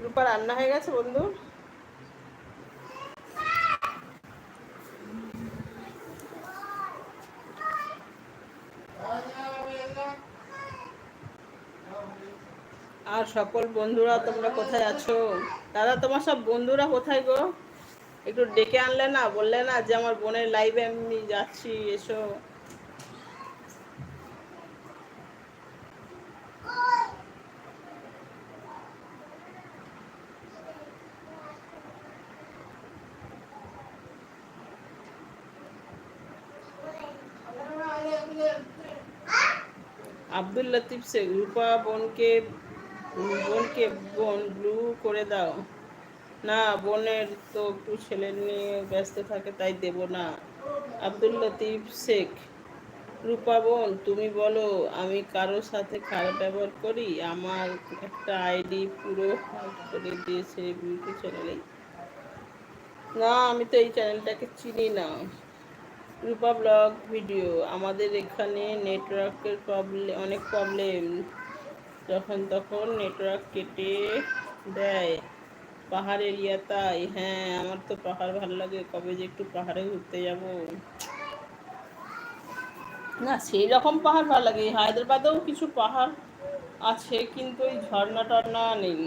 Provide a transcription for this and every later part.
রূপা রান্না হয়ে গেছে বন্ধু। আর সকল বন্ধুরা তোমরা কোথায় আছো? দাদা তোমার সব বন্ধুরা কোথায় গো? একটু ডেকে আনলে না, বললে না যে আমার বোনের লাইভে আমি যাচ্ছি, এসো। আব্দুল লতিফ শেখ, রূপা বোনকে বোন ব্লু করে দাও না। বোনের তো একটু ছেলে নিয়ে ব্যস্ত থাকে, তাই দেব না। আব্দুল লতিফ শেখ, রূপা বোন তুমি বলো আমি কারোর সাথে খারাপ ব্যবহার করি? আমার একটা আইডি পুরো হ্যাক করে দিয়েছে বিউটি চ্যানেলে। না, আমি তো এই চ্যানেলটাকে চিনি না। রূপা ব্লগ ভিডিও, আমাদের এখানে নেটওয়ার্কের প্রবলেম, অনেক প্রবলেম, যখন তখন নেটওয়ার্ক কেটে দেয়। পাহাড় এরিয়া তাই? হ্যাঁ, আমার তো পাহাড় ভালো লাগে, কবে যে একটু পাহাড়ে ঘুরতে যাব। না, সেই রকম পাহাড় ভালো লাগে, হায়দ্রাবাদেও কিছু পাহাড় আছে কিন্তু ওই ঝর্ণা টর্ণা নেই।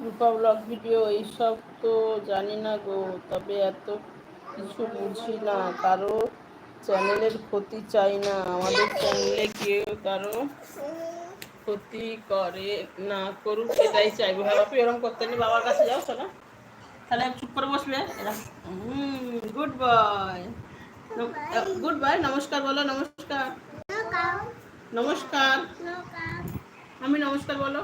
রূপা ব্লগ ভিডিও এইসব তো জানি না গো, তবে এত কিছু বুঝি না। কারো চ্যানেলের ক্ষতি চাই না, আমাদের চ্যানেলে কেউ কারো ক্ষতি করে না, করুক এটাই চাইবো। হ্যাঁ বাপি, এরকম করতে নেই, বাবার কাছে যাও শোনা, তাহলে চুপ করে বসবে। Good boy, good boy. নমস্কার বলো, নমস্কার। নমস্কার, আমি নমস্কার বলো।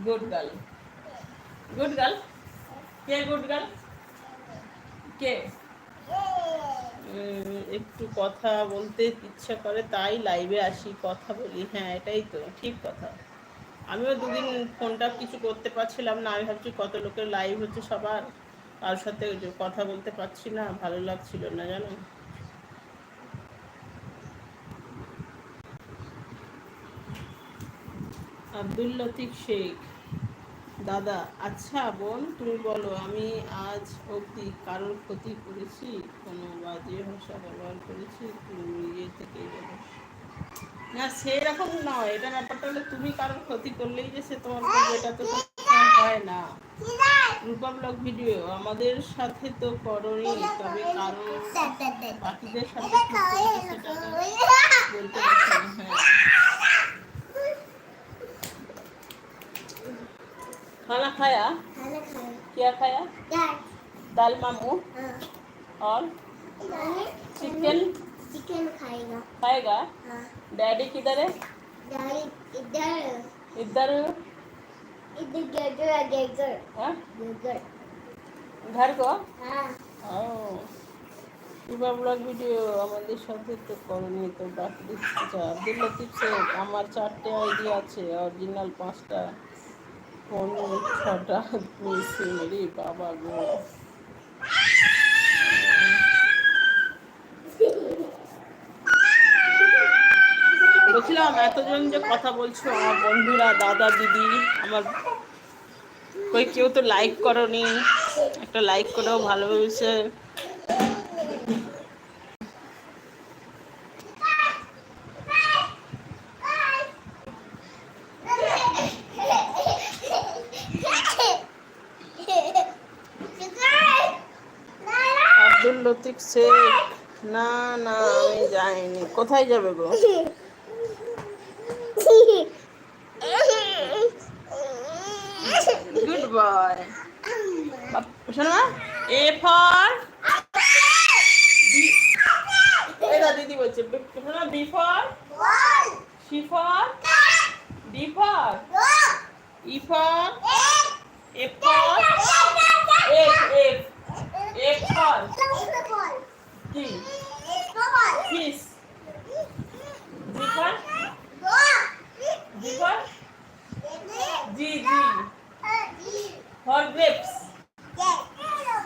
Good girl, good girl. কে গুড গার্ল? কে? একটু কথা বলতে ইচ্ছা করে তাই লাইভে আসি, কথা বলি। হ্যাঁ, এটাই তো ঠিক কথা। আমিও দুদিন ফোনটা কিছু করতে পারছিলাম না, আমি ভাবছি কত লোকের লাইভ হচ্ছে, সবার কার সাথে কথা বলতে পারছি না, ভালো লাগছিল না জানো। আব্দুল লতিফ শেখ, দাদা আচ্ছা বোন তুমি বলো আমি আজ অবধি কারোর ক্ষতি করেছি? কোনো বাজে ভাষা ব্যবহার করেছি? তুমি নিজে থেকেই বলো। না সেরকম নয়, এটা ব্যাপারটা হলো তুমি কারোর ক্ষতি করলেই যে সে তোমার করবে, এটা তো হয় না। রূপা ব্লগ ভিডিও, আমাদের সাথে তো করোনি, তবে কারো বাকিদের সাথে সেটা বলতে পারছি না। হ্যাঁ, खाना खाया? क्या खाया? दाल मामू और चिकन। चिकन खाएगा। खाएगा? हाँ। डैडी किधर है? डैडी इधर इधर इधर गेगर हाँ गेगर घर को हाँ। ও রূপা ব্লগ ভিডিও, আমাদের সাথে তো করনি তো বাকি। আচ্ছা, আব্দুল লতিফ শেখ, আমার 4টে আইডি আছে, অরিজিনাল 5টা, ফোন 6টা মিসিং। রে বাবা গো, বলছিলাম এতজন যে কথা বলছো আমার বন্ধুরা, দাদা দিদি, আমার কই কেউ তো লাইক করনি, একটা লাইক করেও ভালোবেসে। আব্দুল লতিফ শেখ, না না আমি যাইনি। কোথায় যাবে গো? Good boy. শোনো, এ ফর দিদি বলছে, শোনো, B for C for D for E for F for F F F for কি? Fish. G for G for G G for grapes.